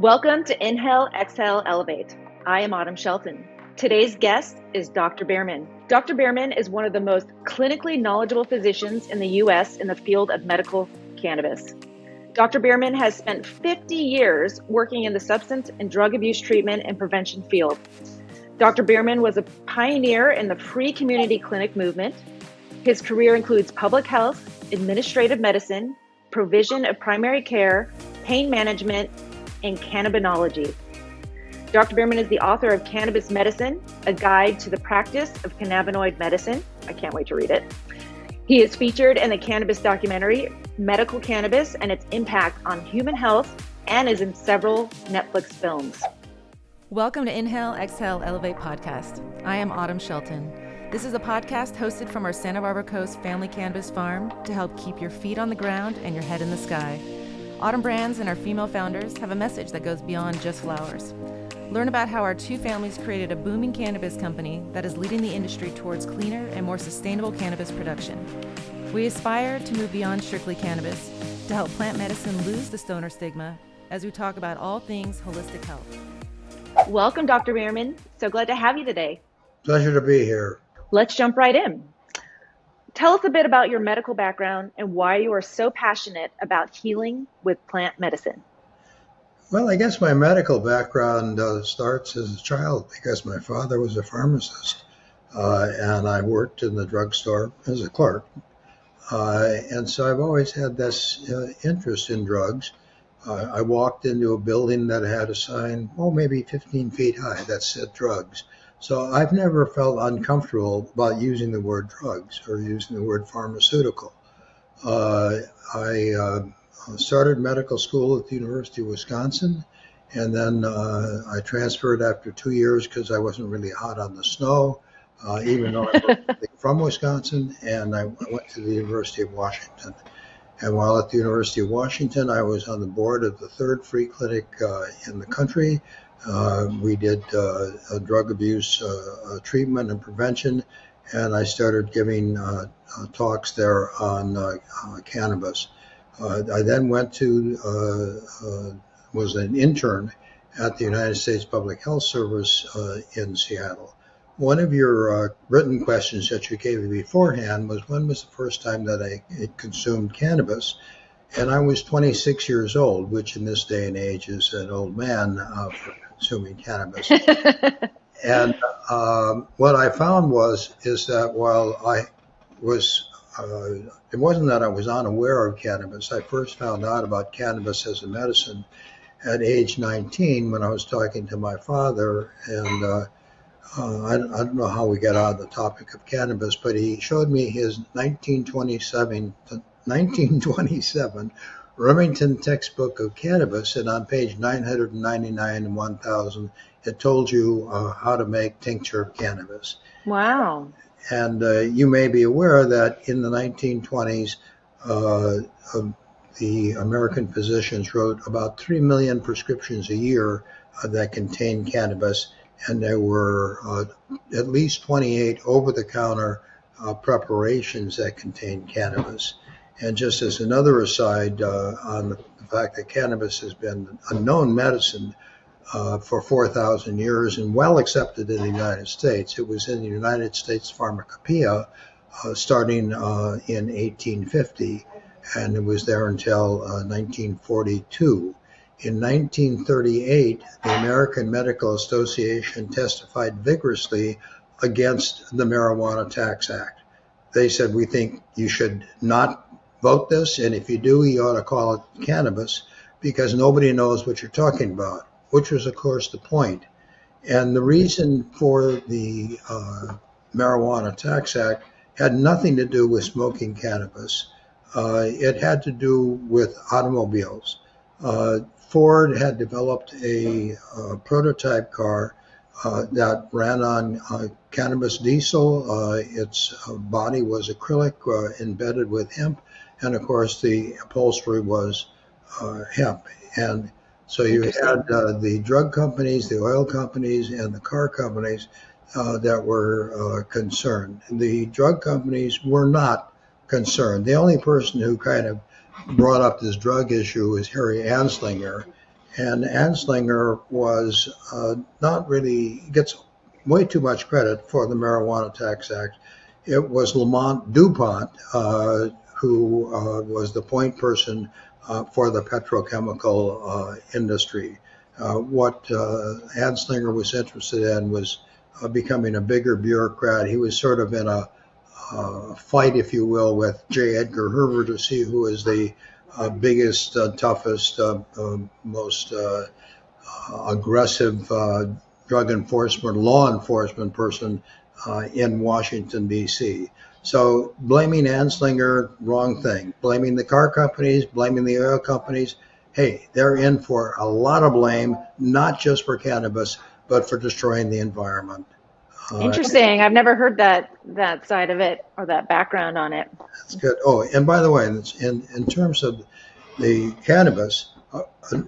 Welcome to Inhale, Exhale, Elevate. I am Autumn Shelton. Today's guest is Dr. Bearman. Dr. Bearman is one of the most clinically knowledgeable physicians in the U.S. in the field of medical cannabis. Dr. Bearman has spent 50 years working in the substance and drug abuse treatment and prevention field. Dr. Bearman was a pioneer in the free community clinic movement. His career includes public health, administrative medicine, provision of primary care, pain management, and cannabinology. Dr. Bearman is the author of Cannabis Medicine, a guide to the practice of cannabinoid medicine. I can't wait to read it. He is featured in the cannabis documentary, Medical Cannabis and its Impact on Human Health, and is in several Netflix films. Welcome to Inhale, Exhale, Elevate podcast. I am Autumn Shelton. This is a podcast hosted from our Santa Barbara Coast family cannabis farm to help keep your feet on the ground and your head in the sky. Autumn Brands and our female founders have a message that goes beyond just flowers. Learn about how our two families created a booming cannabis company that is leading the industry towards cleaner and more sustainable cannabis production. We aspire to move beyond strictly cannabis to help plant medicine lose the stoner stigma as we talk about all things holistic health. Welcome, Dr. Bearman. So glad to have you today. Pleasure to be here. Let's jump right in. Tell us a bit about your medical background and why you are so passionate about healing with plant medicine. Well, I guess my medical background starts as a child because my father was a pharmacist and I worked in the drugstore as a clerk. And so I've always had this interest in drugs. I walked into a building that had a sign, maybe 15 feet high, that said drugs. So I've never felt uncomfortable about using the word drugs or using the word pharmaceutical. I started medical school at the University of Wisconsin, and then I transferred after 2 years because I wasn't really hot on the snow, even though I was from Wisconsin, and I went to the University of Washington. And while at the University of Washington, I was on the board of the third free clinic in the country. We did drug abuse treatment and prevention, and I started giving talks there on cannabis. I then went to, was an intern at the United States Public Health Service in Seattle. One of your written questions that you gave me beforehand was, when was the first time that I consumed cannabis? And I was 26 years old, which in this day and age is an old man for consuming cannabis. And what I found is that while I was, it wasn't that I was unaware of cannabis. I first found out about cannabis as a medicine at age 19 when I was talking to my father, and I don't know how we got on the topic of cannabis, but he showed me his 1927 Remington textbook of cannabis, and on page 999 and 1000, it told you how to make tincture of cannabis. Wow. And you may be aware that in the 1920s, the American physicians wrote about 3 million prescriptions a year that contained cannabis, and there were at least 28 over-the-counter preparations that contained cannabis. And just as another aside on the fact that cannabis has been a known medicine for 4,000 years and well accepted in the United States. It was in the United States Pharmacopoeia starting in 1850, and it was there until 1942. In 1938, the American Medical Association testified vigorously against the Marijuana Tax Act. They said, we think you should not vote this, and if you do, you ought to call it cannabis because nobody knows what you're talking about, which was, of course, the point. And the reason for the Marijuana Tax Act had nothing to do with smoking cannabis. It had to do with automobiles. Ford had developed a prototype car that ran on cannabis diesel. Its body was acrylic embedded with hemp, and of course the upholstery was hemp. And so you had the drug companies, the oil companies, and the car companies that were concerned. The drug companies were not concerned. The only person who kind of brought up this drug issue was Harry Anslinger, And Anslinger was not really, gets way too much credit for the Marijuana Tax Act. It was Lamont DuPont who was the point person for the petrochemical industry. What Anslinger was interested in was becoming a bigger bureaucrat. He was sort of in a fight, if you will, with J. Edgar Hoover to see who is the biggest, toughest, most aggressive drug enforcement, law enforcement person in Washington, D.C. So blaming Anslinger, wrong thing. Blaming the car companies, blaming the oil companies, hey, they're in for a lot of blame, not just for cannabis, but for destroying the environment. Interesting. I've never heard that side of it or that background on it. That's good. Oh, and by the way, in terms of the cannabis,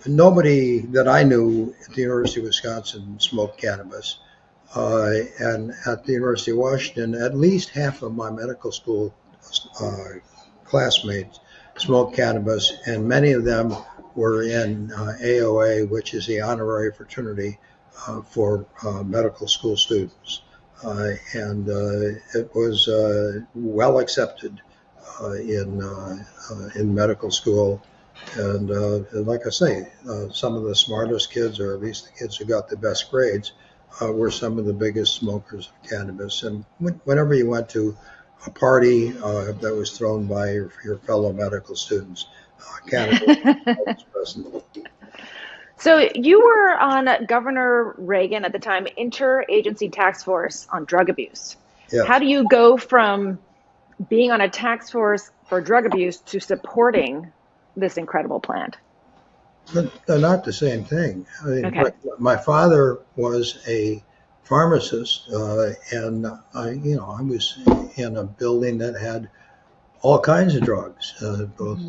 nobody that I knew at the University of Wisconsin smoked cannabis. And at the University of Washington, at least half of my medical school classmates smoked cannabis, and many of them were in AOA, which is the honorary fraternity for medical school students. And it was well accepted in medical school. And like I say, some of the smartest kids, or at least the kids who got the best grades, were some of the biggest smokers of cannabis. And whenever you went to a party that was thrown by your fellow medical students, cannabis was present. So you were on Governor Reagan at the time, interagency task force on drug abuse. Yes. How do you go from being on a task force for drug abuse to supporting this incredible plant? They're not the same thing. I mean, Okay. my father was a pharmacist, and I was in a building that had all kinds of drugs, both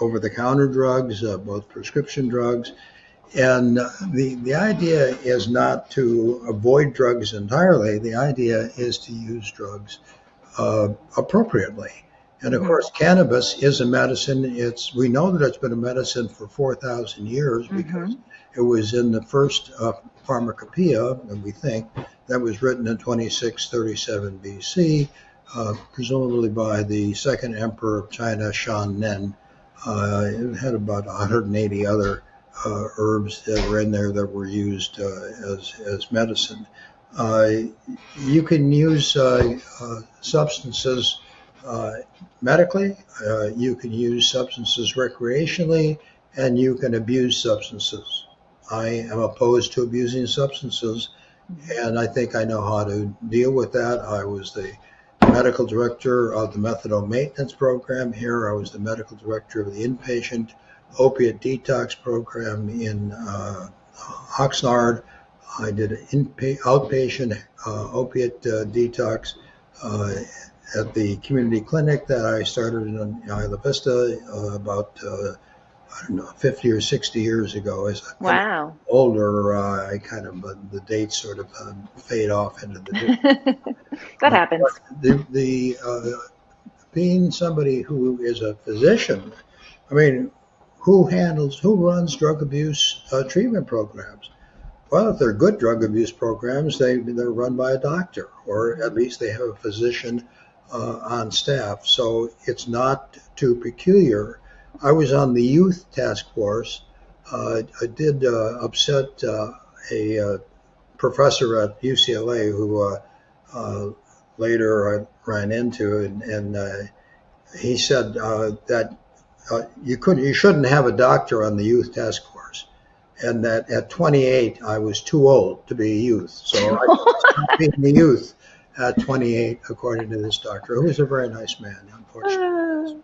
over-the-counter drugs, both prescription drugs. And the idea is not to avoid drugs entirely. The idea is to use drugs appropriately. And of course, cannabis is a medicine. We know that it's been a medicine for 4,000 years because it was in the first pharmacopoeia, and we think that was written in 2637 BC, presumably by the second emperor of China, Shan Nen. It had about 180 other herbs that were in there that were used as medicine. You can use substances medically, you can use substances recreationally, and you can abuse substances. I am opposed to abusing substances, and I think I know how to deal with that. I was the medical director of the methadone maintenance program here. I was the medical director of the inpatient opiate detox program in Oxnard. I did an outpatient opiate detox at the community clinic that I started in Isla Vista about 50 or 60 years ago. As I Wow. got older, I kind of the dates sort of fade off into the That happens. Being somebody who is a physician, I mean, who runs drug abuse treatment programs? Well, if they're good drug abuse programs, they're run by a doctor, or at least they have a physician on staff. So it's not too peculiar. I was on the youth task force. I did upset a professor at UCLA who later I ran into, and he said that you shouldn't have a doctor on the youth task force, and that at 28 I was too old to be a youth, so I stopped being a youth at 28, according to this doctor, who was a very nice man. Unfortunately,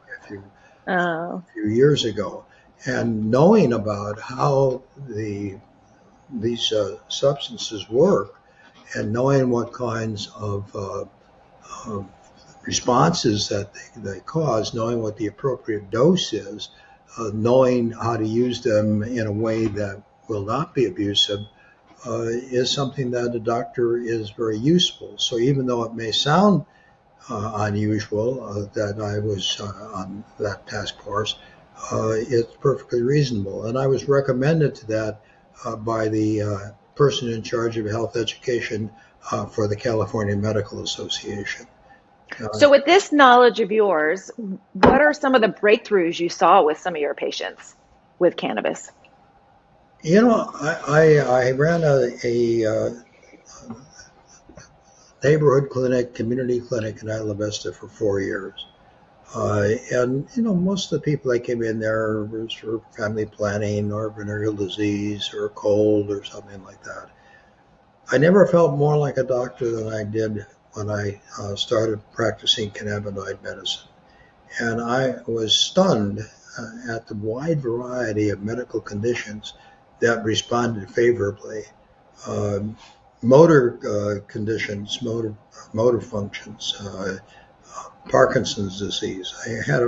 a few years ago, and knowing about how these substances work, and knowing what kinds of responses that they cause, knowing what the appropriate dose is, knowing how to use them in a way that will not be abusive, is something that a doctor is very useful. So even though it may sound unusual that I was on that task force, it's perfectly reasonable. And I was recommended to that by the person in charge of health education for the California Medical Association. So with this knowledge of yours, what are some of the breakthroughs you saw with some of your patients with cannabis? I ran a neighborhood clinic, community clinic in Isla Vista for 4 years. And most of the people that came in there was for family planning or venereal disease or cold or something like that. I never felt more like a doctor than I did when I started practicing cannabinoid medicine. And I was stunned at the wide variety of medical conditions that responded favorably. Motor conditions, motor functions, Parkinson's disease. I had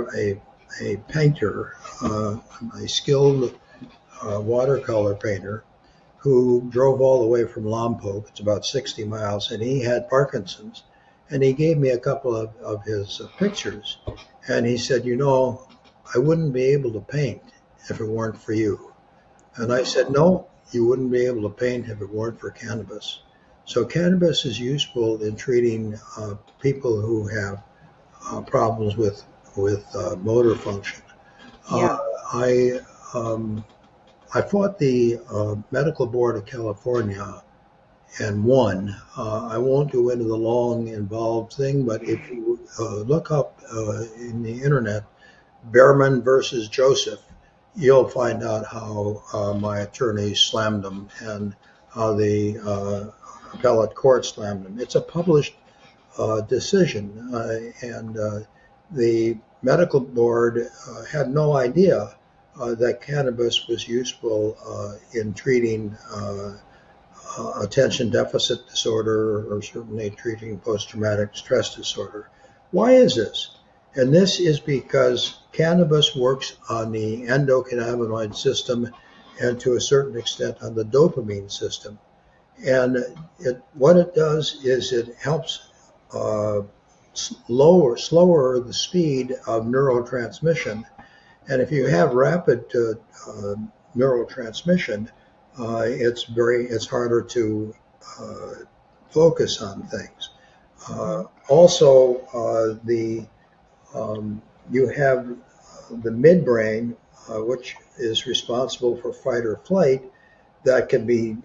a painter, a skilled watercolor painter, who drove all the way from Lompoc. It's about 60 miles, and he had Parkinson's. And he gave me a couple of his pictures, and he said, I wouldn't be able to paint if it weren't for you. And I said, no, you wouldn't be able to paint if it weren't for cannabis. So cannabis is useful in treating people who have problems with motor function. Yeah. I fought the Medical Board of California and won. I won't go into the long, involved thing, but if you look up in the internet, Bearman versus Joseph, you'll find out how my attorney slammed them and how the appellate court slammed them. It's a published decision, and the medical board had no idea that cannabis was useful in treating attention deficit disorder, or certainly treating post-traumatic stress disorder. Why is this? And this is because cannabis works on the endocannabinoid system and to a certain extent on the dopamine system. And what it does is it helps slower the speed of neurotransmission. And if you have rapid neurotransmission, it's harder to focus on things. Also, you have the midbrain, which is responsible for fight or flight, that can be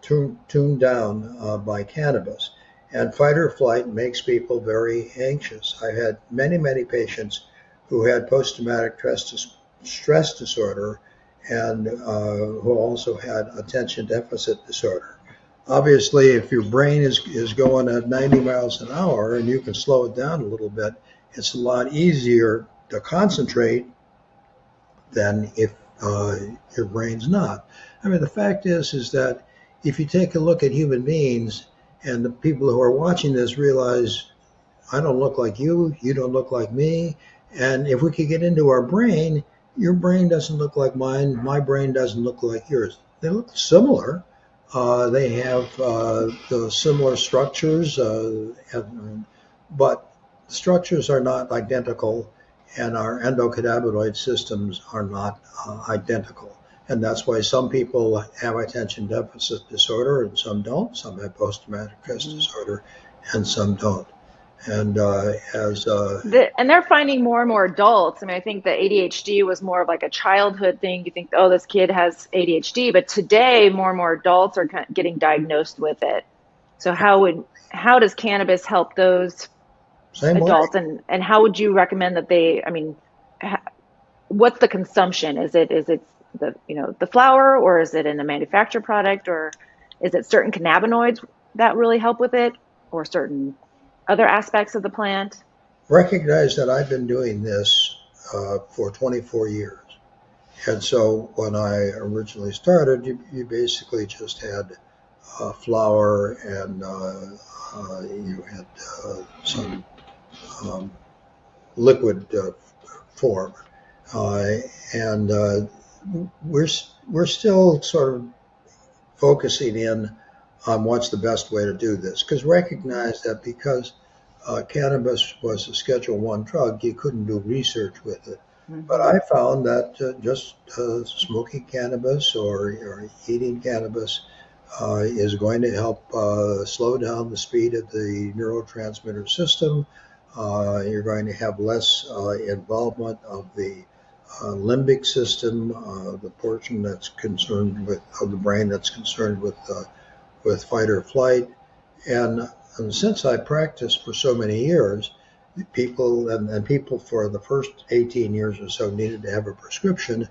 tuned down by cannabis. And fight or flight makes people very anxious. I had many patients who had post-traumatic stress disorder and who also had attention deficit disorder. Obviously, if your brain is going at 90 miles an hour and you can slow it down a little bit, it's a lot easier to concentrate than if your brain's not. I mean, the fact is that if you take a look at human beings, and the people who are watching this realize, I don't look like you, you don't look like me, and if we could get into our brain, your brain doesn't look like mine, my brain doesn't look like yours. They look similar. They have similar structures, but structures are not identical, and our endocannabinoid systems are not identical. And that's why some people have attention deficit disorder and some don't. Some have post-traumatic stress disorder and some don't. And and they're finding more and more adults. I mean, I think the ADHD was more of like a childhood thing. You think, oh, this kid has ADHD, but today more and more adults are getting diagnosed with it. So how does cannabis help those adults, and how would you recommend that what's the consumption? Is it the flower, or is it in a manufactured product, or is it certain cannabinoids that really help with it, or certain other aspects of the plant? Recognize that I've been doing this for 24 years. And so when I originally started, you basically just had flower and you had some liquid form. And we're still sort of focusing in on what's the best way to do this, because recognize that because cannabis was a Schedule I drug, you couldn't do research with it. But I found that just smoking cannabis or eating cannabis is going to help slow down the speed of the neurotransmitter system. You're going to have less involvement of the limbic system, the portion that's concerned with of the brain that's concerned with fight or flight. And since I practiced for so many years, people for the first 18 years or so needed to have a prescription.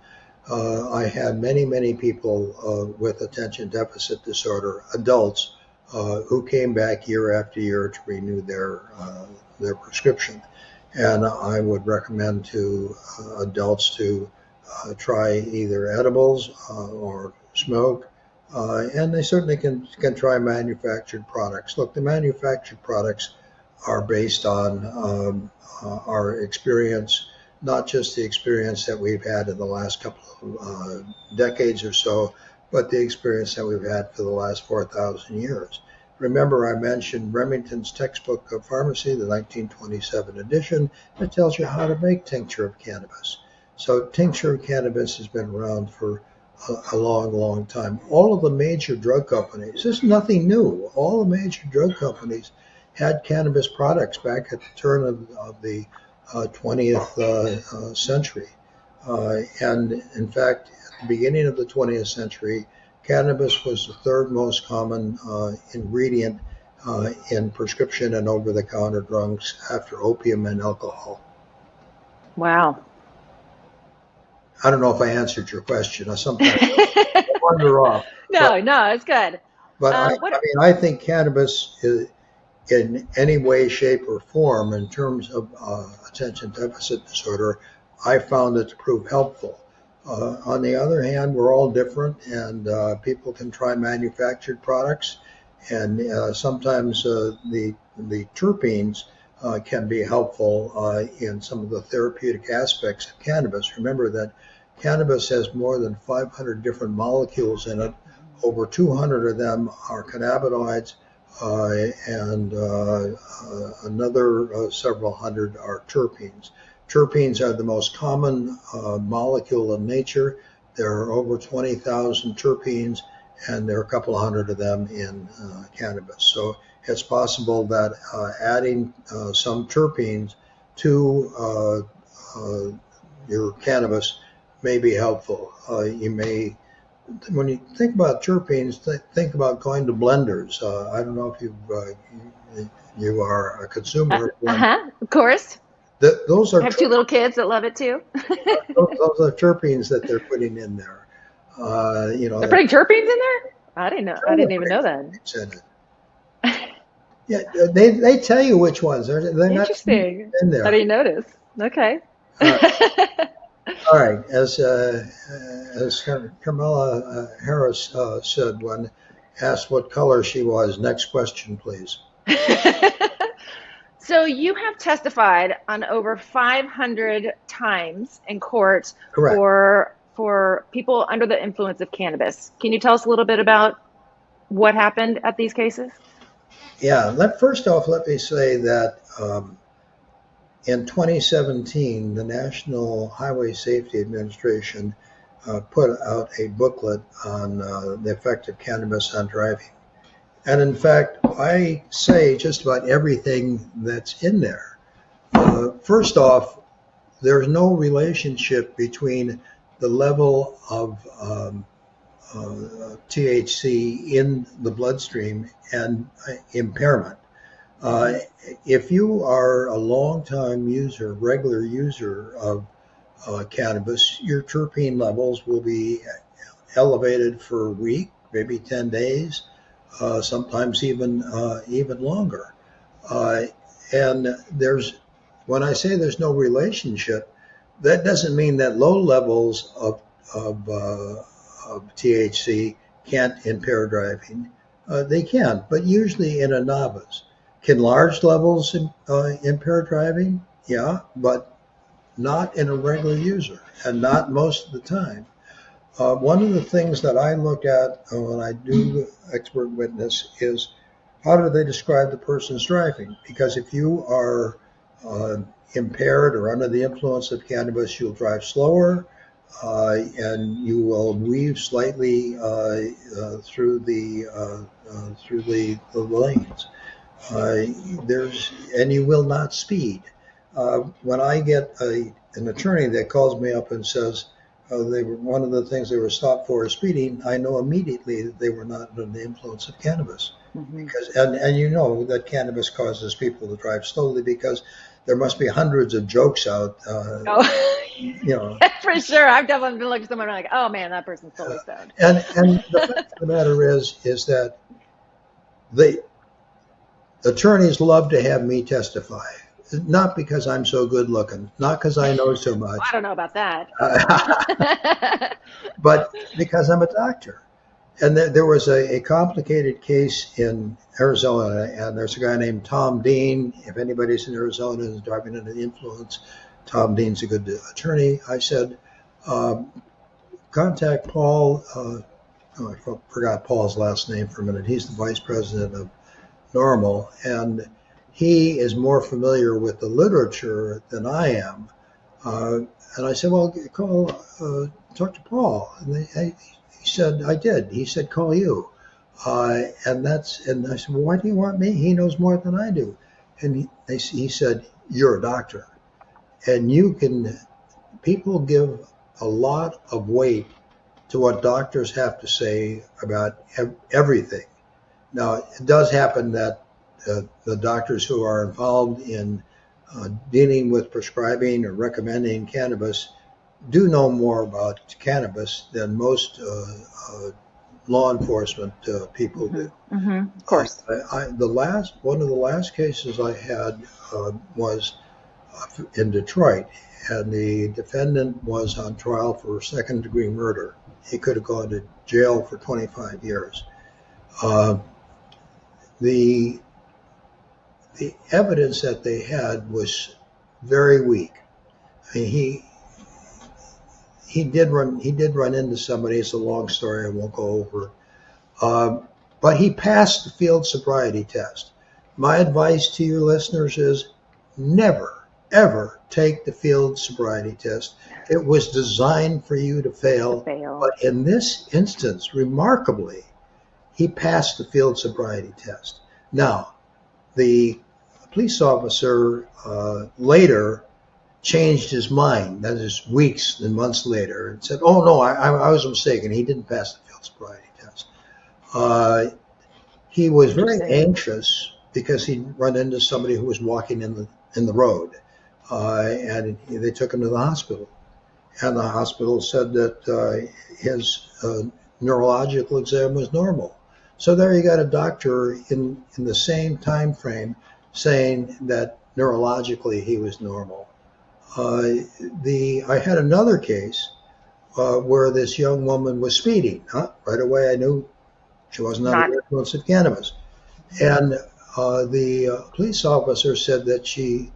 I had many people with attention deficit disorder, adults, who came back year after year to renew their prescription. And I would recommend to adults to try either edibles or smoke. And they certainly can try manufactured products. Look, the manufactured products are based on our experience, not just the experience that we've had in the last couple of decades or so, but the experience that we've had for the last 4,000 years. Remember, I mentioned Remington's textbook of pharmacy, the 1927 edition, that tells you how to make tincture of cannabis. So tincture of cannabis has been around for a long time. All of the major drug companies, this is nothing new, all the major drug companies had cannabis products back at the turn of the 20th century. And in fact, at the beginning of the 20th century, cannabis was the third most common ingredient in prescription and over-the-counter drugs after opium and alcohol. Wow. I don't know if I answered your question. I sometimes wander off. No, it's good. But I think cannabis is, in any way, shape, or form, in terms of attention deficit disorder, I found it to prove helpful. On the other hand, we're all different, and people can try manufactured products, and sometimes the terpenes can be helpful in some of the therapeutic aspects of cannabis. Remember that cannabis has more than 500 different molecules in it. Over 200 of them are cannabinoids, and another several hundred are terpenes. Terpenes are the most common molecule in nature. There are over 20,000 terpenes, and there are a couple of hundred of them in cannabis. So it's possible that adding some terpenes to your cannabis may be helpful. You may, when you think about terpenes, think about going to blenders. I don't know if you are a consumer of blenders. Of course. Those are I have two little kids that love it too. those are terpenes that they're putting in there. They're putting terpenes in there? I didn't know. I didn't even know that. Yeah, they tell you which ones. They're Interesting. Not in there. I didn't notice. Okay. All right. As Carmela Harris said when asked what color she was, next question, please. So you have testified on over 500 times in court. Correct. for people under the influence of cannabis. Can you tell us a little bit about what happened at these cases? Yeah. First off, let me say that in 2017, the National Highway Safety Administration put out a booklet on the effect of cannabis on driving. And in fact, I say just about everything that's in there. First off, there's no relationship between the level of THC in the bloodstream and impairment. If you are a long-time user, regular user of cannabis, your terpene levels will be elevated for a week, maybe 10 days. Sometimes even longer. And when I say there's no relationship, that doesn't mean that low levels of THC can't impair driving. They can, but usually in a novice. Can large levels impair driving? Yeah, but not in a regular user, and not most of the time. One of the things that I look at when I do expert witness is how do they describe the person's driving? Because if you are impaired or under the influence of cannabis, you'll drive slower, and you will weave slightly through the lanes. And you will not speed. When I get an attorney that calls me up and says one of the things they were stopped for is speeding, I know immediately that they were not under the influence of cannabis. Mm-hmm. And you know that cannabis causes people to drive slowly because there must be hundreds of jokes out. For sure. I've definitely been looking at someone like, oh man, that person's totally stoned. And the fact of the matter is that the attorneys love to have me testify. Not because I'm so good looking, not because I know so much. I don't know about that. But because I'm a doctor. And there was a complicated case in Arizona, and there's a guy named Tom Dean. If anybody's in Arizona and is driving under the influence, Tom Dean's a good attorney. I said, contact Paul. I forgot Paul's last name for a minute. He's the vice president of Normal, and he is more familiar with the literature than I am. And I said, well, talk to Paul. And he said, I did. He said, call you. And I said, well, why do you want me? He knows more than I do. And he said, you're a doctor. And people give a lot of weight to what doctors have to say about everything. Now, it does happen that the doctors who are involved in dealing with prescribing or recommending cannabis do know more about cannabis than most law enforcement people do. Mm-hmm. Of course. One of the last cases I had was in Detroit, and the defendant was on trial for second-degree murder. He could have gone to jail for 25 years. The evidence that they had was very weak. I mean, he did run into somebody. It's a long story. I won't go over it. But he passed the field sobriety test. My advice to your listeners is never, ever take the field sobriety test. It was designed for you to fail. But in this instance, remarkably, he passed the field sobriety test. Now, the police officer later changed his mind, that is weeks and months later, and said, oh no, I was mistaken. He didn't pass the field sobriety test. He was very anxious because he'd run into somebody who was walking in the road, and they took him to the hospital. And the hospital said that his neurological exam was normal. So there you got a doctor in the same time frame saying that neurologically he was normal. I had another case where this young woman was speeding. Right away I knew she wasn't under the influence of cannabis. And the police officer said that she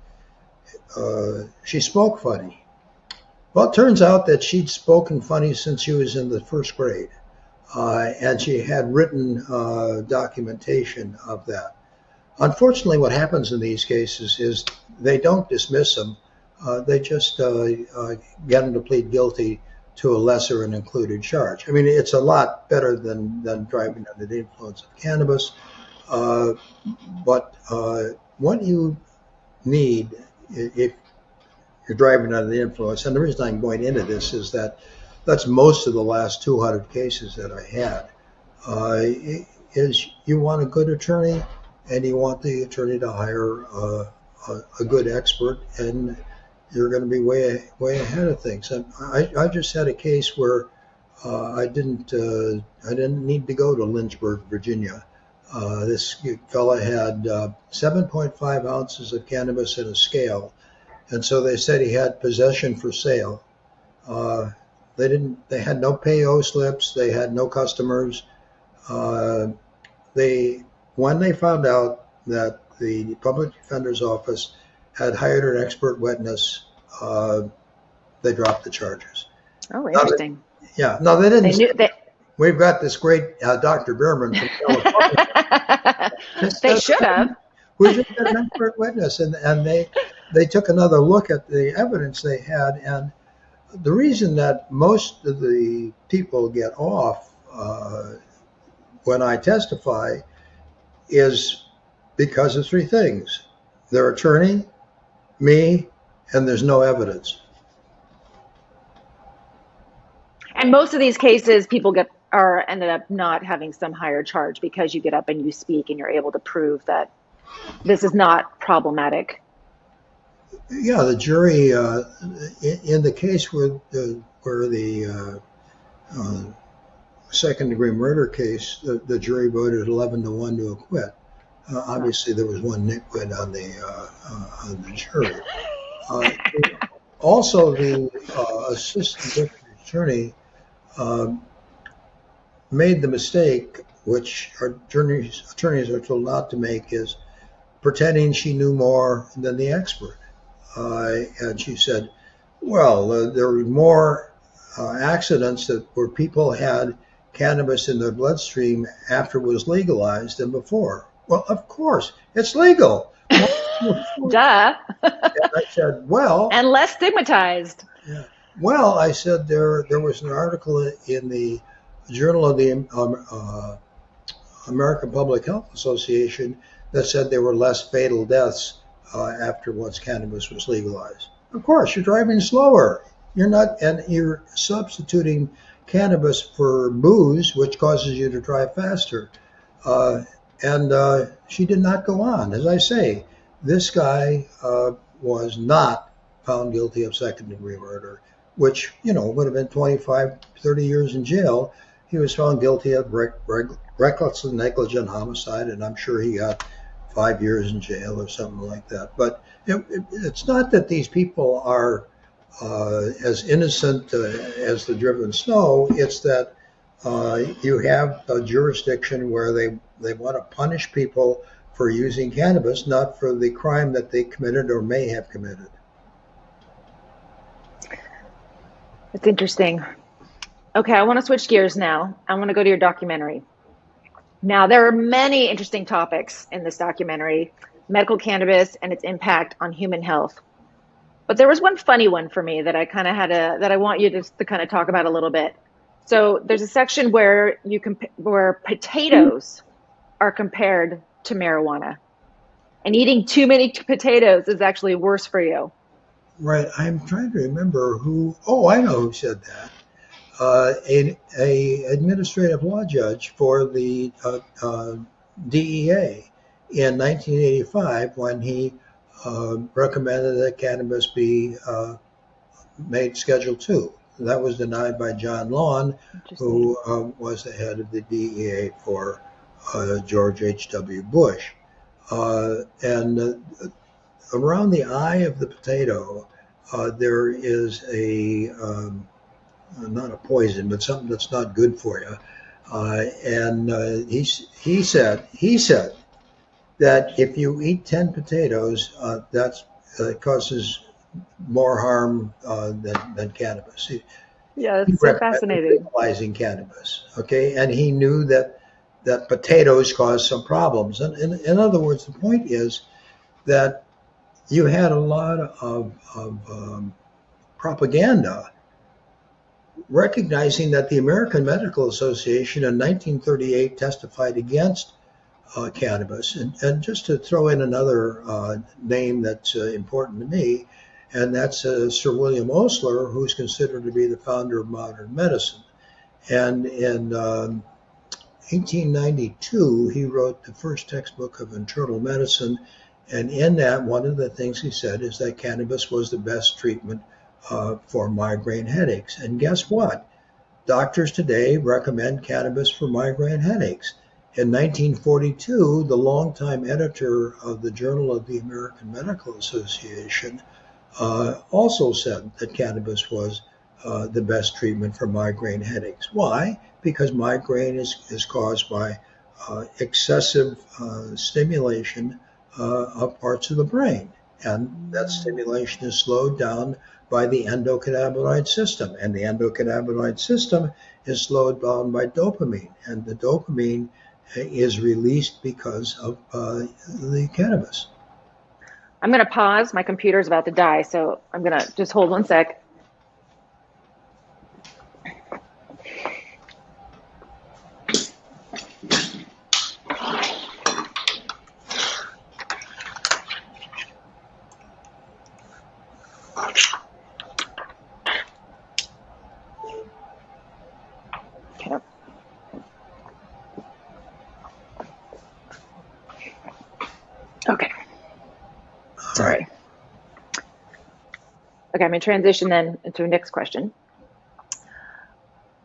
spoke funny. Well, it turns out that she'd spoken funny since she was in the first grade. And she had written documentation of that. Unfortunately, what happens in these cases is they don't dismiss them. They just get them to plead guilty to a lesser and included charge. I mean, it's a lot better than driving under the influence of cannabis. But what you need if you're driving under the influence, and the reason I'm going into this is that's most of the last 200 cases that I had, is you want a good attorney, and you want the attorney to hire a good expert, and you're going to be way ahead of things. And I just had a case where I didn't need to go to Lynchburg, Virginia. This fella had 7.5 ounces of cannabis in a scale, and so they said he had possession for sale. They had no PO slips. They had no customers. When they found out that the public defender's office had hired an expert witness, they dropped the charges. Oh, interesting. No, they didn't. We've got this great Dr. Bearman from California. They should have. We just had an expert witness, and they took another look at the evidence they had, and the reason that most of the people get off when I testify is because of three things: their attorney, me, and there's no evidence. And most of these cases, people ended up not having some higher charge because you get up and you speak and you're able to prove that this is not problematic. Yeah, the jury in the case where the second-degree murder case, the jury voted 11-1 to acquit. Obviously, there was one nitwit on the jury. Also, the assistant district attorney made the mistake, which attorneys are told not to make, is pretending she knew more than the expert. And she said, well, there were more accidents where people had cannabis in their bloodstream after it was legalized than before. Well, of course, it's legal. Duh. And I said, well. And less stigmatized. Yeah. Well, I said there was an article in the Journal of the American Public Health Association that said there were less fatal deaths after once cannabis was legalized. Of course, you're driving slower. You're substituting cannabis for booze, which causes you to drive faster. And she did not go on. As I say, this guy was not found guilty of second-degree murder, which, would have been 25, 30 years in jail. He was found guilty of reckless and negligent homicide, and I'm sure he got 5 years in jail or something like that. But it's not that these people are as innocent as the driven snow. It's that you have a jurisdiction where they want to punish people for using cannabis, not for the crime that they committed or may have committed. It's interesting. Okay, I want to switch gears now. I want to go to your documentary. Now, there are many interesting topics in this documentary, medical cannabis and its impact on human health. But there was one funny one for me that I kind of that I want you to kind of talk about a little bit. So there's a section where where potatoes are compared to marijuana, and eating too many potatoes is actually worse for you. Right. I'm trying to remember who. Oh, I know who said that. An administrative law judge for the DEA in 1985 when he recommended that cannabis be made Schedule II. That was denied by John Lawn, who was the head of the DEA for George H.W. Bush. And around the eye of the potato, there is not a poison, but something that's not good for you. And he said that if you eat 10 potatoes, that causes more harm than cannabis. Yeah, it's so fascinating. Legalizing cannabis, okay, and he knew that potatoes cause some problems. And in other words, the point is that you had a lot of propaganda recognizing that the American Medical Association in 1938 testified against cannabis. And just to throw in another name that's important to me, and that's Sir William Osler, who's considered to be the founder of modern medicine. And in 1892, he wrote the first textbook of internal medicine. And in that, one of the things he said is that cannabis was the best treatment for migraine headaches. And guess what? Doctors today recommend cannabis for migraine headaches. In 1942, the longtime editor of the Journal of the American Medical Association also said that cannabis was the best treatment for migraine headaches. Why? Because migraine is caused by excessive stimulation of parts of the brain. And that stimulation is slowed down by the endocannabinoid system. And the endocannabinoid system is slowed down by dopamine. And the dopamine is released because of the cannabis. I'm going to pause. My computer's about to die, so I'm going to just hold one sec. Okay. Okay. Sorry. Okay, I'm going to transition then into the next question.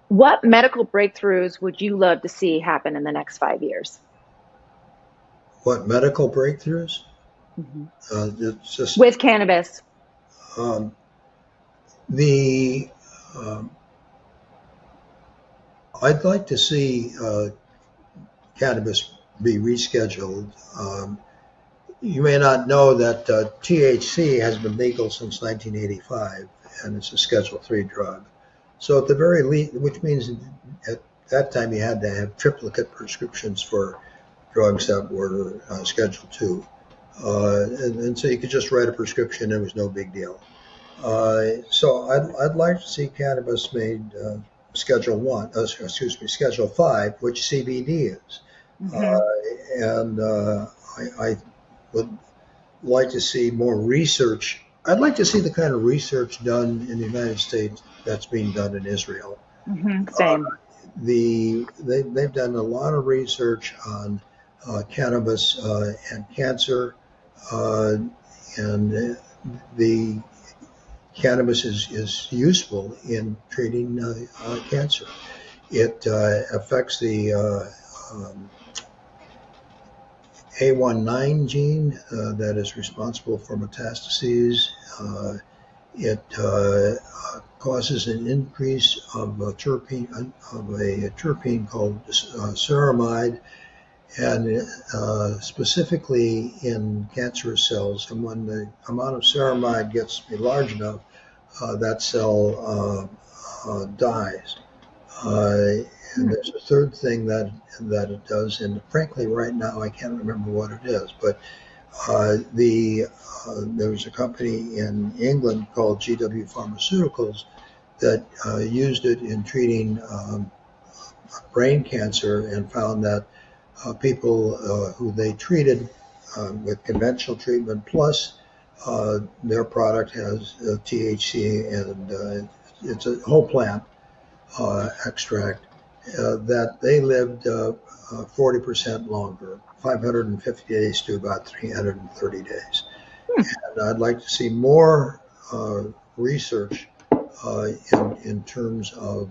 What medical breakthroughs would you love to see happen in the next 5 years? What medical breakthroughs? Mm-hmm. It's just With cannabis. um, the um, I'd like to see cannabis be rescheduled. You may not know that THC has been legal since 1985, and it's a Schedule III drug. So at the very least, which means at that time you had to have triplicate prescriptions for drugs that were Schedule II. And so you could just write a prescription, it was no big deal. So I'd like to see cannabis made Schedule 5, which CBD is. And I would like to see more research. I'd like to see the kind of research done in the United States that's being done in Israel. Same. They've done a lot of research on cannabis and cancer, and the cannabis is useful in treating cancer. It affects the A19 gene that is responsible for metastases. It causes an increase of a terpene called ceramide, and specifically in cancerous cells. And when the amount of ceramide gets to be large enough, that cell dies. And there's a third thing that it does, and frankly, right now I can't remember what it is. But there was a company in England called GW Pharmaceuticals that used it in treating brain cancer, and found that people who they treated with conventional treatment plus their product has THC, and it's a whole plant extract, that they lived 40% longer, 550 days to about 330 days. And I'd like to see more research in terms of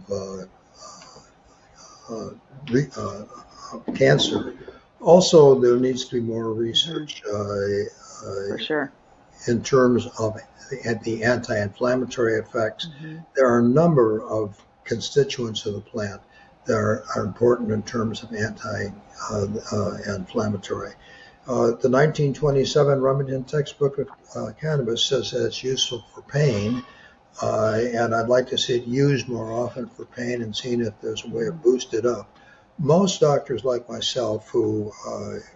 cancer. Also, there needs to be more research For sure. in terms of the anti-inflammatory effects. There are a number of constituents of the plant that are important in terms of anti-inflammatory. The 1927 Remington textbook of cannabis says that it's useful for pain, and I'd like to see it used more often for pain, and seeing if there's a way to boost it up. Most doctors like myself, who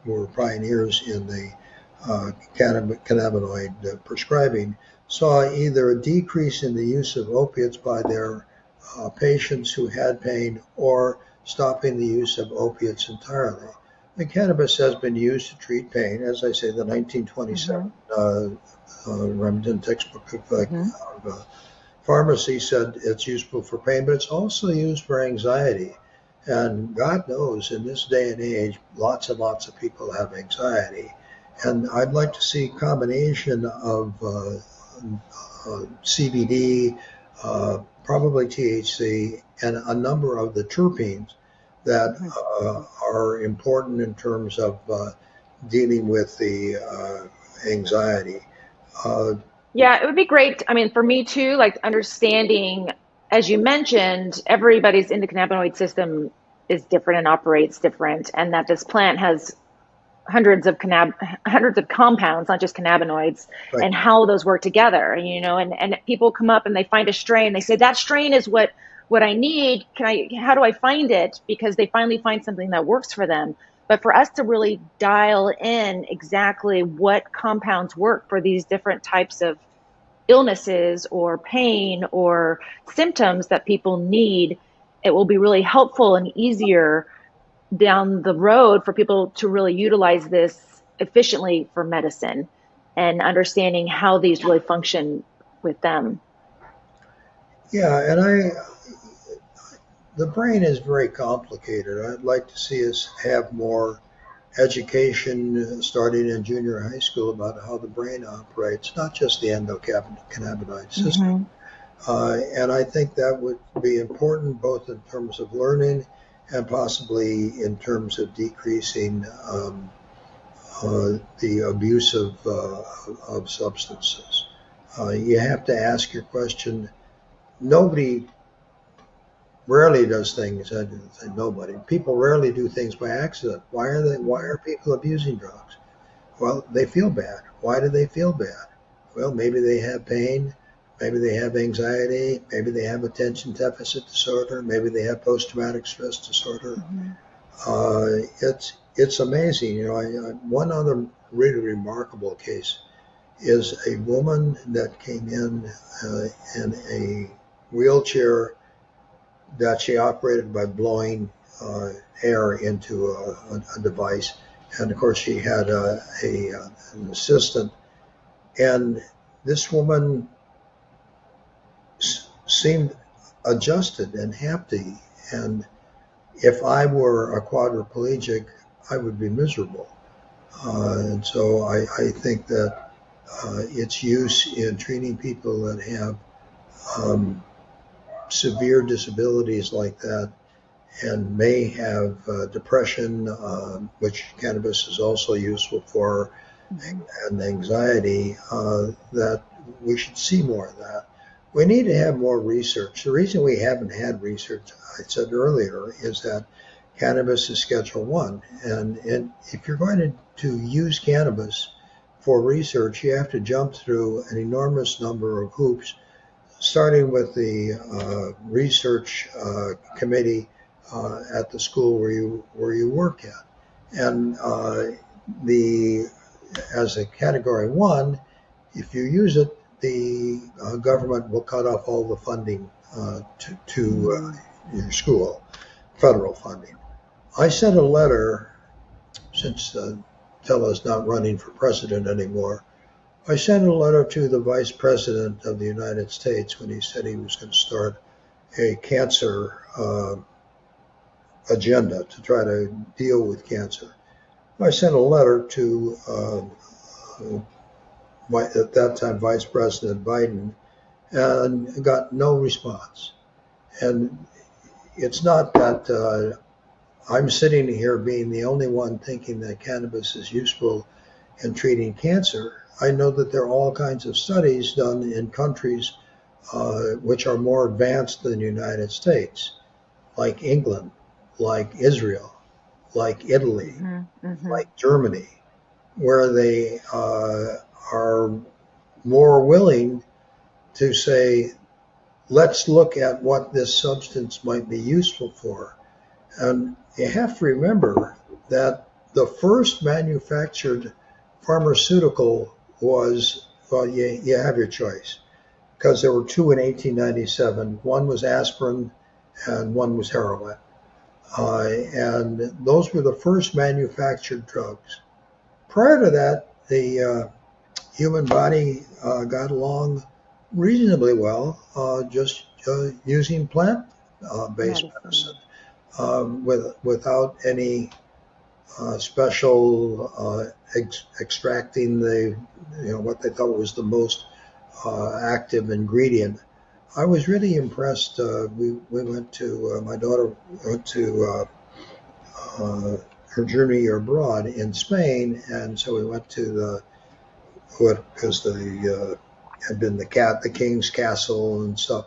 were pioneers in the cannabinoid prescribing, saw either a decrease in the use of opiates by their patients who had pain, or stopping the use of opiates entirely. The cannabis has been used to treat pain. As I say, the 1927 Remington textbook of pharmacy said it's useful for pain, but it's also used for anxiety. And God knows, in this day and age, lots and lots of people have anxiety. And I'd like to see a combination of CBD, probably THC, and a number of the terpenes that are important in terms of dealing with the anxiety. Yeah, it would be great. I mean, for me too, like understanding, as you mentioned, everybody's endocannabinoid system is different and operates different, and that this plant has hundreds of compounds, not just cannabinoids, Right. and how those work together. And people come up and they find a strain. They say that strain is what I need. How do I find it? Because they finally find something that works for them. But for us to really dial in exactly what compounds work for these different types of illnesses or pain or symptoms that people need, it will be really helpful and easier down the road for people to really utilize this efficiently for medicine and understanding how these really function with them. Yeah, the brain is very complicated. I'd like to see us have more education starting in junior high school about how the brain operates, not just the endocannabinoid system. And I think that would be important both in terms of learning and possibly in terms of decreasing the abuse of substances. You have to ask your question. Nobody rarely does things. I say nobody. People rarely do things by accident. Why are people abusing drugs? Well, they feel bad. Why do they feel bad? Well, maybe they have pain. Maybe they have anxiety. Maybe they have attention deficit disorder. Maybe they have post-traumatic stress disorder. It's amazing. One other really remarkable case is a woman that came in a wheelchair that she operated by blowing air into a device. And of course, she had an assistant. And this woman seemed adjusted and happy. And if I were a quadriplegic, I would be miserable. And so I think that its use in treating people that have severe disabilities like that and may have depression, which cannabis is also useful for, and anxiety, that we should see more of that. We need to have more research. The reason we haven't had research, I said earlier, is that cannabis is Schedule 1. And if you're going to use cannabis for research, you have to jump through an enormous number of hoops, starting with the research committee at the school where you work at. And as a Category 1, if you use it, the government will cut off all the funding to your school, federal funding. I sent a letter, since Tella's not running for president anymore, I sent a letter to the Vice President of the United States when he said he was going to start a cancer agenda to try to deal with cancer. I sent a letter to, at that time, Vice President Biden, and got no response. And it's not that I'm sitting here being the only one thinking that cannabis is useful in treating cancer. I know that there are all kinds of studies done in countries which are more advanced than the United States, like England, like Israel, like Italy, like Germany, where they are more willing to say, let's look at what this substance might be useful for. And you have to remember that the first manufactured pharmaceutical was, well, you have your choice, because there were two in 1897. One was aspirin and one was heroin. And those were the first manufactured drugs. Prior to that, the human body got along reasonably well, just using plant-based medicine without any special extracting what they thought was the most active ingredient. I was really impressed. We went to my daughter went to her junior year abroad in Spain, and so we went to because had been the King's Castle and stuff,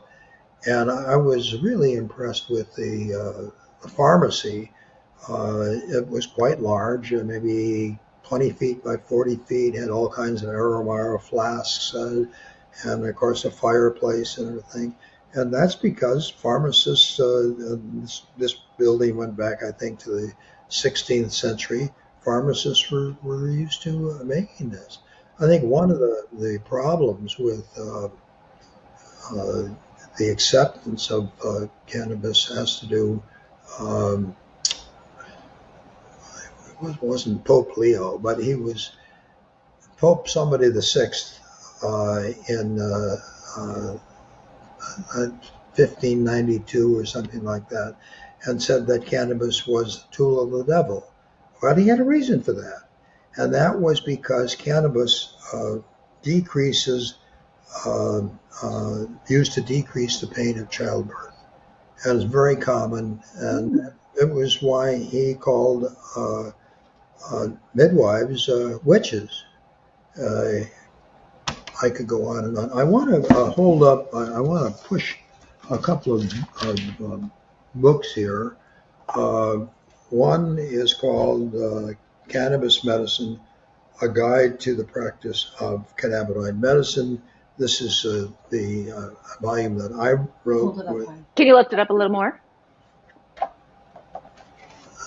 and I was really impressed with the pharmacy. It was quite large, maybe 20 feet by 40 feet, had all kinds of aromara flasks, and of course a fireplace and everything. And that's because pharmacists, this building went back, I think, to the 16th century. Pharmacists were used to making this. I think one of the problems with the acceptance of cannabis has to do, um, it wasn't Pope Leo, but he was Pope somebody the sixth in 1592 or something like that, and said that cannabis was the tool of the devil. Well, he had a reason for that, and that was because cannabis decreases, used to decrease the pain of childbirth, and it's very common, and it was why he called midwives witches. I could go on and on. I want to hold up. I want to push a couple of books here. One is called Cannabis Medicine, A Guide to the Practice of Cannabinoid Medicine. This is the volume that I wrote. Can you lift it up a little more?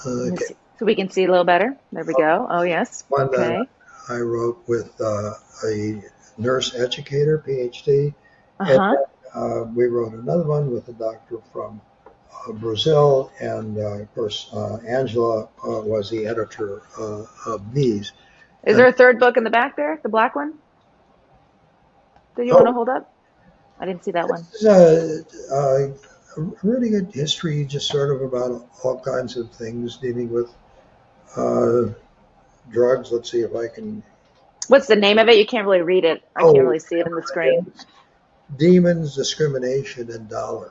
Okay. So we can see a little better. There we go. Oh, yes. One Okay. that I wrote with a nurse educator, PhD. Uh-huh. And we wrote another one with a doctor from Brazil, and of course Angela was the editor of these. Is there a third book in the back there, the black one that you want to hold up? I didn't see that one. It's a really good history, just sort of about all kinds of things dealing with drugs. Let's see if I can. What's the name of it? You can't really read it. I can't really see it on the screen. Demons, Discrimination, and Dollars.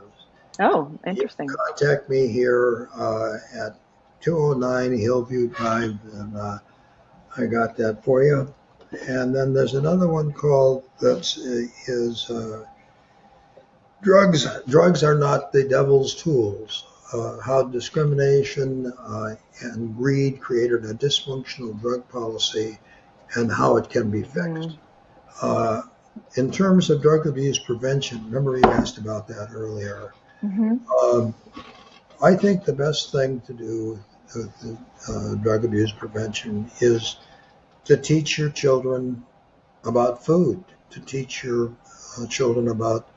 Oh, interesting. You can contact me here at 209 Hillview Drive, and I got that for you. And then there's another one called Drugs. Drugs Are Not the Devil's Tools. How discrimination and greed created a dysfunctional drug policy, and how it can be fixed. In terms of drug abuse prevention, remember you asked about that earlier. I think the best thing to do with drug abuse prevention is to teach your children about food, to teach your children about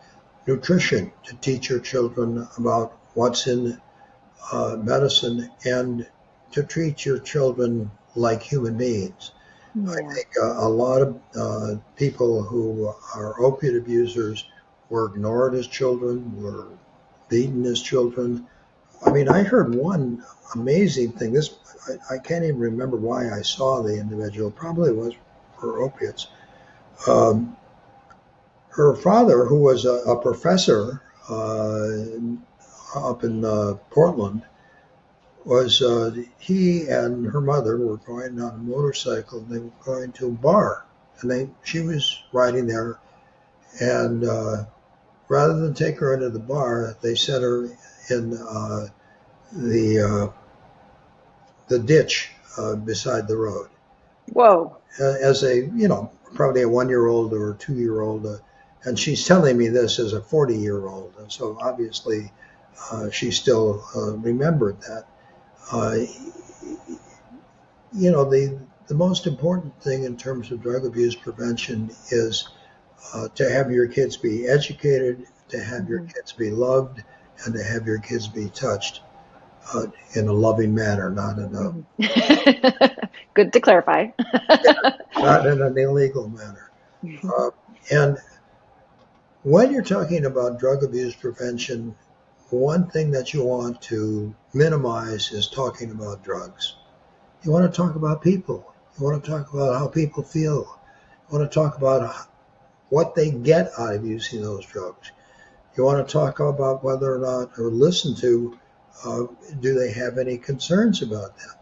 nutrition, to teach your children about what's in medicine, and to treat your children like human beings. Yeah. I think a lot of people who are opiate abusers were ignored as children, were beaten as children. I mean, I heard one amazing thing. I can't even remember why I saw the individual. Probably was for opiates. Her father, who was a professor up in Portland, was he and her mother were going on a motorcycle. They were going to a bar, and she was riding there, and rather than take her into the bar, they set her in the ditch beside the road. Whoa! As probably a 1-year-old or a 2-year-old, and she's telling me this as a 40-year-old, and so obviously she still remembered that. The most important thing in terms of drug abuse prevention is to have your kids be educated, to have your kids be loved, and to have your kids be touched in a loving manner, not in a good to clarify, not in an illegal manner. And when you're talking about drug abuse prevention, one thing that you want to minimize is talking about drugs. You want to talk about people. You want to talk about how people feel. You want to talk about what they get out of using those drugs. You want to talk about whether or not, or listen to, do they have any concerns about them?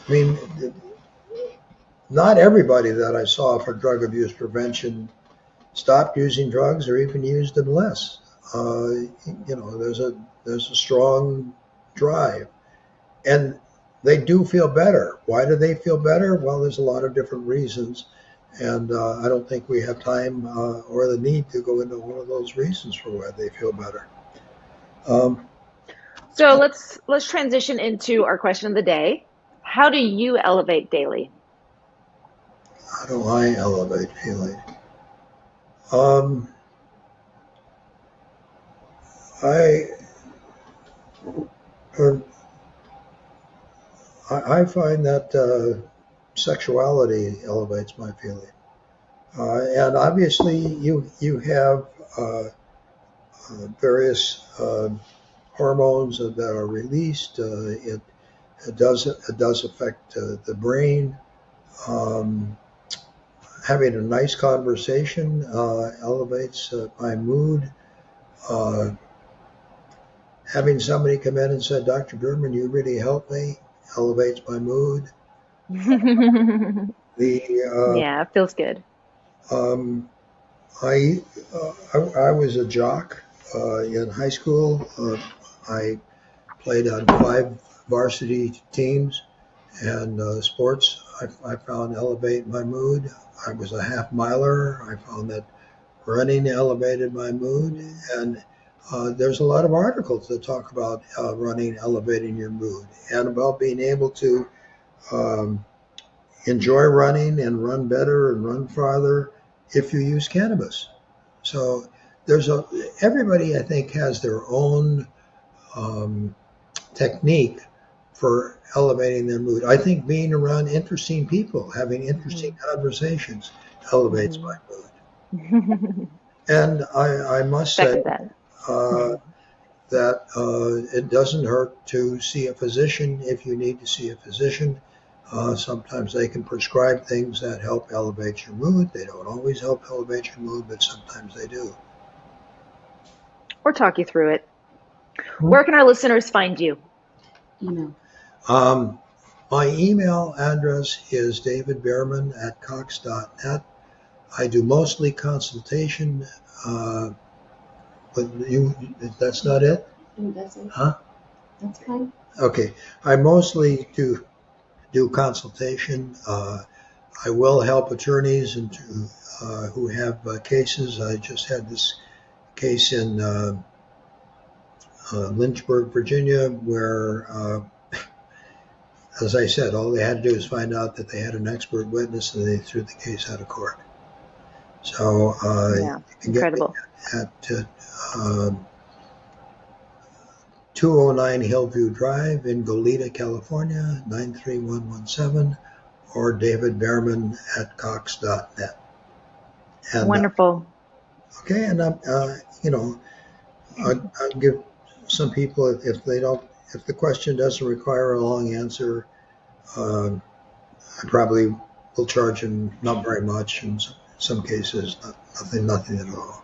I mean, not everybody that I saw for drug abuse prevention stopped using drugs or even used them less. There's a strong drive, and they do feel better. Why do they feel better? Well, there's a lot of different reasons. And I don't think we have time or the need to go into one of those reasons for why they feel better. So let's transition into our question of the day. How do you elevate daily? How do I elevate feeling? Um, I, uh, I find that sexuality elevates my feeling, and obviously you have various hormones that are released. It does affect the brain. Um, Having a nice conversation elevates my mood. Uh, Having somebody come in and say, "Dr. Bearman, you really helped me," elevates my mood. The Yeah, it feels good. um, I was a jock in high school. I played on 5 varsity teams, and sports I found elevate my mood. I was a half miler. I found that running elevated my mood, and there's a lot of articles that talk about running elevating your mood and about being able to um, enjoy running and run better and run farther if you use cannabis. So everybody I think has their own um, technique for elevating their mood. I think being around interesting people, having interesting conversations elevates my mood. And I must say Second that. uh, that it doesn't hurt to see a physician if you need to see a physician. Sometimes they can prescribe things that help elevate your mood. They don't always help elevate your mood, but sometimes they do. Or talk you through it. Where can our listeners find you? Email. My email address is davidbearman@cox.net. I do mostly consultation, but that's not it? That's it. Huh? That's fine. Okay. I mostly do consultation. I will help attorneys who have cases. I just had this case in Lynchburg, Virginia, where, as I said, all they had to do is find out that they had an expert witness, and they threw the case out of court. So Yeah, you can get me incredible. at 209 Hillview Drive in Goleta, California, 93117, or davidbearman@cox.net. And Wonderful. okay, and I'll give some people, if the question doesn't require a long answer, I probably will charge them not very much. In some cases, nothing at all.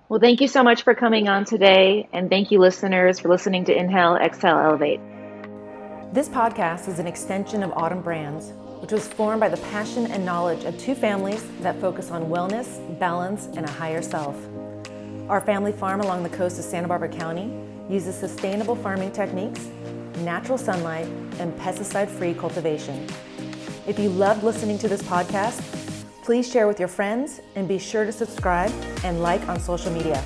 Well, thank you so much for coming on today. And thank you, listeners, for listening to Inhale, Exhale, Elevate. This podcast is an extension of Autumn Brands, which was formed by the passion and knowledge of 2 families that focus on wellness, balance, and a higher self. Our family farm along the coast of Santa Barbara County uses sustainable farming techniques, natural sunlight, and pesticide-free cultivation. If you loved listening to this podcast, please share with your friends and be sure to subscribe and like on social media.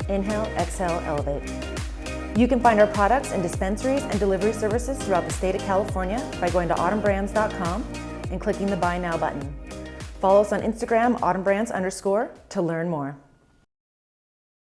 Inhale, Exhale, Elevate. You can find our products in dispensaries and delivery services throughout the state of California by going to autumnbrands.com and clicking the Buy Now button. Follow us on Instagram, autumnbrands_ to learn more.